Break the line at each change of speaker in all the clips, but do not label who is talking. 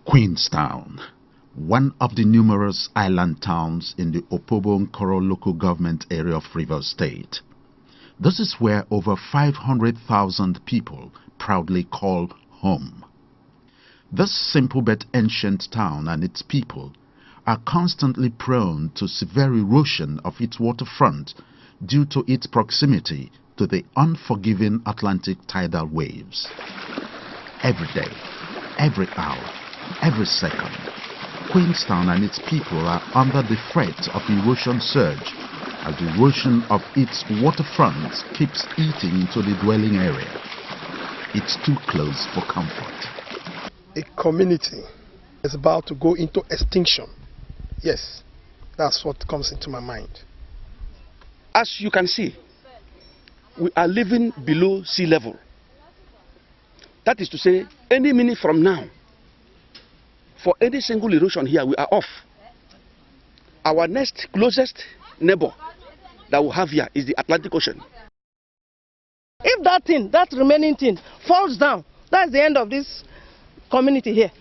Queenstown, one of the numerous island towns in the Opobo-Nkoro local government area of Rivers State. This is where over 500,000 people proudly call home. This simple but ancient town and its people are constantly prone to severe erosion of its waterfront due to its proximity to the unforgiving Atlantic tidal waves. Every day, every hour, every second, Queenstown and its people are under the threat of erosion surge as the erosion of its waterfront keeps eating into the dwelling area. It's too close for comfort.
A community is about to go into extinction. Yes, that's what comes into my mind.
As you can see, we are living below sea level. That is to say, any minute from now, for any single erosion here, we are off. Our next closest neighbor that we have here is the Atlantic Ocean.
If that remaining thing falls down, that's the end of this community here.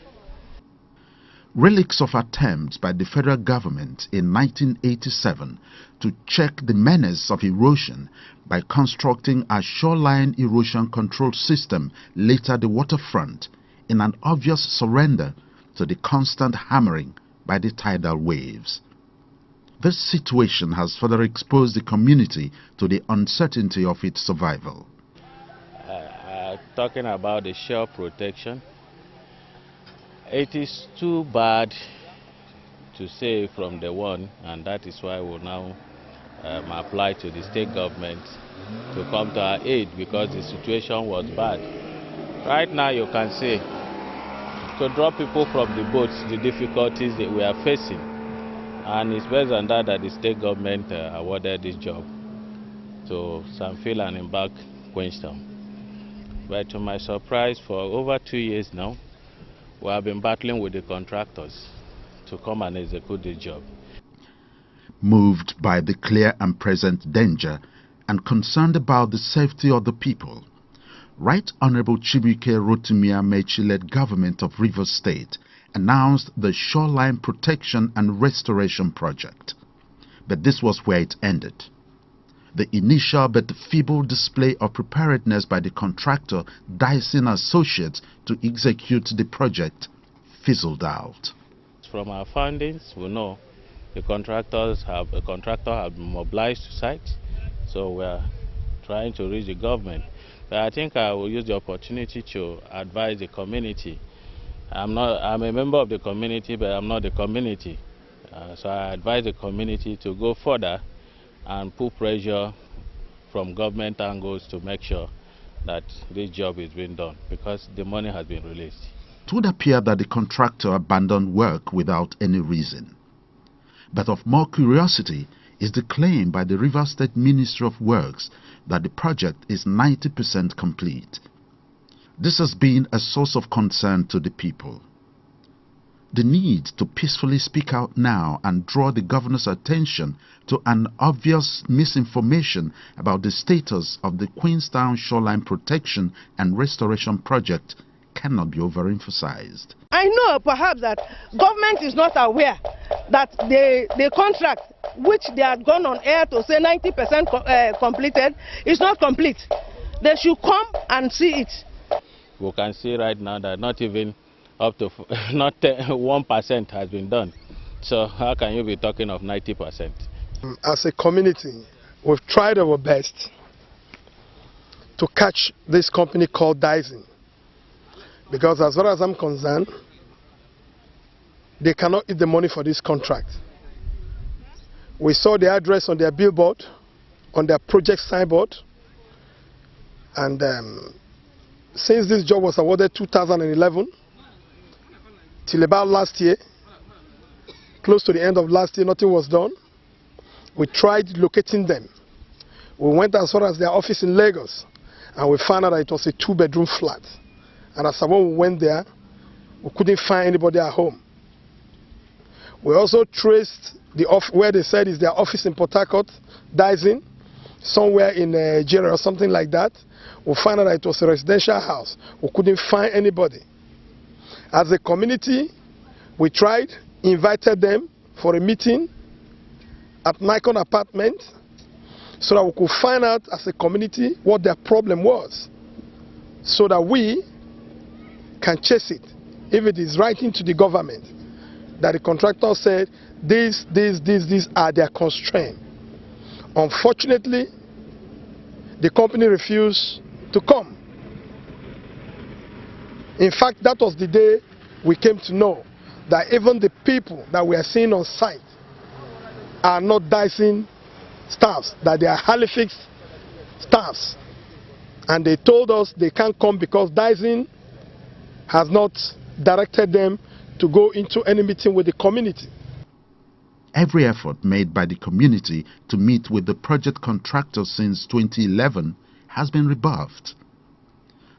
Relics of attempts by the federal government in 1987 to check the menace of erosion by constructing a shoreline erosion control system, later the waterfront, in an obvious surrender to the constant hammering by the tidal waves. This situation has further exposed the community to the uncertainty of its survival.
Talking about the shore protection, it is too bad to say from the one, and that is why we'll now apply to the state government to come to our aid, because the situation was bad. Right now you can see, to draw people from the boats, the difficulties that we are facing, and it's based on that the state government awarded this job to Sanfil and Embark Queenstown. But to my surprise, for over 2 years now, we have been battling with the contractors to come and execute the job.
Moved by the clear and present danger and concerned about the safety of the people, Right Honorable Chibuike Rotimi Amaechi-led government of Rivers State announced the Shoreline Protection and Restoration Project. But this was where it ended. The initial but feeble display of preparedness by the contractor Dyson Associates to execute the project fizzled out.
From our findings, we know the contractor have been mobilized to site, so we are trying to reach the government. But I think I will use the opportunity to advise the community. I'm a member of the community, but I'm not the community. So I advise the community to go further and put pressure from government angles to make sure that this job is being done, because the money has been released.
It would appear that the contractor abandoned work without any reason. But of more curiosity is the claim by the Rivers State Ministry of Works that the project is 90% complete. This has been a source of concern to the people. The need to peacefully speak out now and draw the governor's attention to an obvious misinformation about the status of the Queenstown Shoreline Protection and Restoration Project cannot be overemphasized.
I know perhaps that government is not aware that the contract which they had gone on air to say 90% completed is not complete. They should come and see it.
We can see right now that not even up to 1% has been done. So how can you be talking of 90%?
As a community, we've tried our best to catch this company called Dyson, because as far as I'm concerned, they cannot eat the money for this contract. We saw the address on their billboard. on their project signboard. And since this job was awarded 2011 till about last year, close to the end of last year, nothing was done. We tried locating them. We went as far as their office in Lagos, and we found out that it was a 2-bedroom flat. And as when we went there, we couldn't find anybody at home. We also traced where they said is their office in Port Harcourt, Dyson, somewhere in Nigeria or something like that. We found out that it was a residential house. We couldn't find anybody. As a community, we tried, invited them for a meeting at Nikon apartment so that we could find out as a community what their problem was, so that we can chase it. If it is writing to the government that the contractor said these are their constraints. Unfortunately, the company refused to come. In fact, that was the day we came to know that even the people that we are seeing on site are not Dyson staffs, that they are Halifax staffs. And they told us they can't come because Dyson has not directed them to go into any meeting with the community.
Every effort made by the community to meet with the project contractor since 2011 has been rebuffed.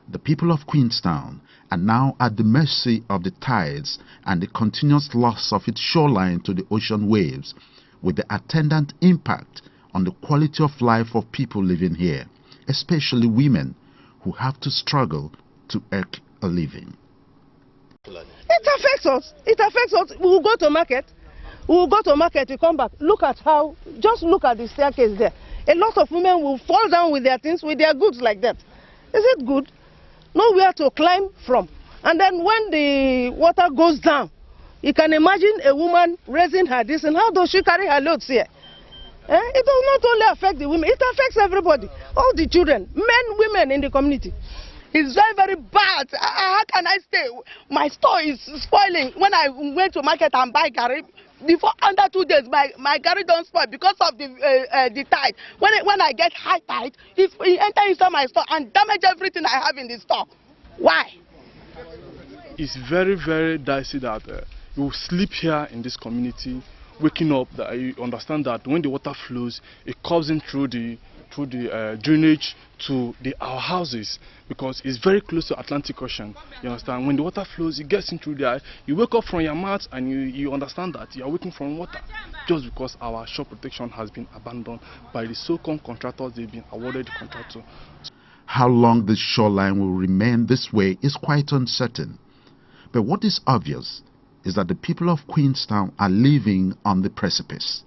The people of Queenstown are now at the mercy of the tides and the continuous loss of its shoreline to the ocean waves, with the attendant impact on the quality of life of people living here, especially women who have to struggle to earn a living.
It affects us. It affects us. We will go to market. We will go to market, we come back. Look at how, just look at the staircase there. A lot of women will fall down with their things, with their goods like that. Is it good? Nowhere to climb from. And then when the water goes down, you can imagine a woman raising her this, and how does she carry her loads here? It does not only affect the women, it affects everybody. All the children, men, women in the community. It's very, very bad. How can I stay? My store is spoiling. When I went to market and buy garri, before under 2 days, my garri don't spoil because of the tide. When I get high tide, it enter inside my store and damage everything I have in the store. Why?
It's very, very dicey that you sleep here in this community, waking up, that you understand that when the water flows, it comes in through the drainage to our houses, because it's very close to Atlantic Ocean. You understand? When the water flows, it gets in through there. You wake up from your mat and you understand that you are waking from water, just because our shore protection has been abandoned by the so-called contractors they've been awarded the contract to.
How long the shoreline will remain this way is quite uncertain. But what is obvious is that the people of Queenstown are living on the precipice,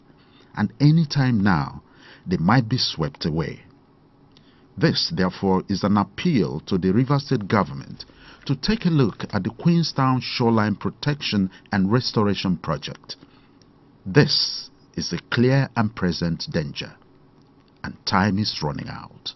and any time now they might be swept away. This, therefore, is an appeal to the Rivers State government to take a look at the Queenstown Shoreline Protection and Restoration Project. This is a clear and present danger, and time is running out.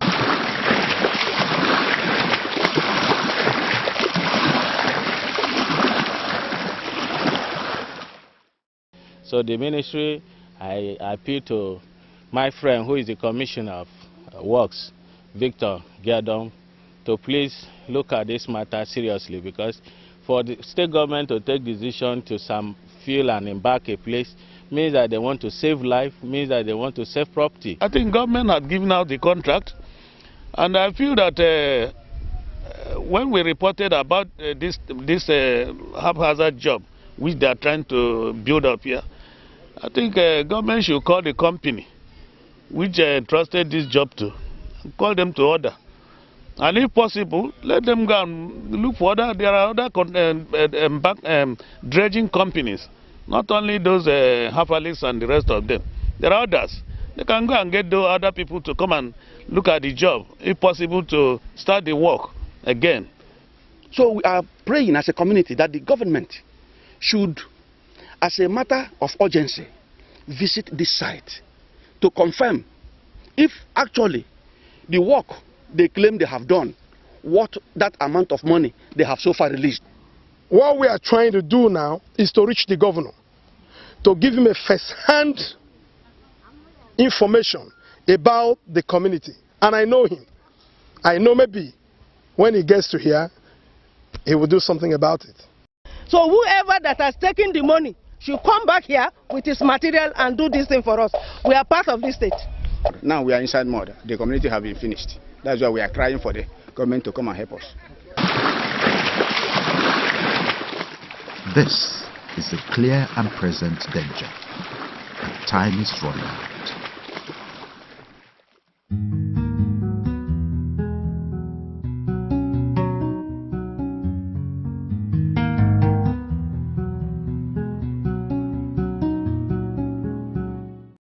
So the ministry, I appeal to my friend who is the Commissioner of Works, Victor Giadom, to please look at this matter seriously, because for the state government to take decision to fill and embark a place means that they want to save life, means that they want to save property.
I think government had given out the contract, and I feel that when we reported about this haphazard job which they are trying to build up here, I think government should call the company which trusted this job to, call them to order. And if possible, let them go and look for other. There are other dredging companies, not only those Halifax and the rest of them. There are others. They can go and get those other people to come and look at the job, if possible, to start the work again.
So we are praying as a community that the government should, as a matter of urgency, visit this site to confirm if actually the work they claim they have done, what that amount of money they have so far released.
What we are trying to do now is to reach the governor, to give him a first-hand information about the community. And I know him. I know maybe when he gets to here, he will do something about it.
So whoever that has taken the money should come back here with his material and do this thing for us. We are part of this state.
Now we are inside mud. The community have been finished. That's why we are crying for the government to come and help us.
This is a clear and present danger. And time is running out.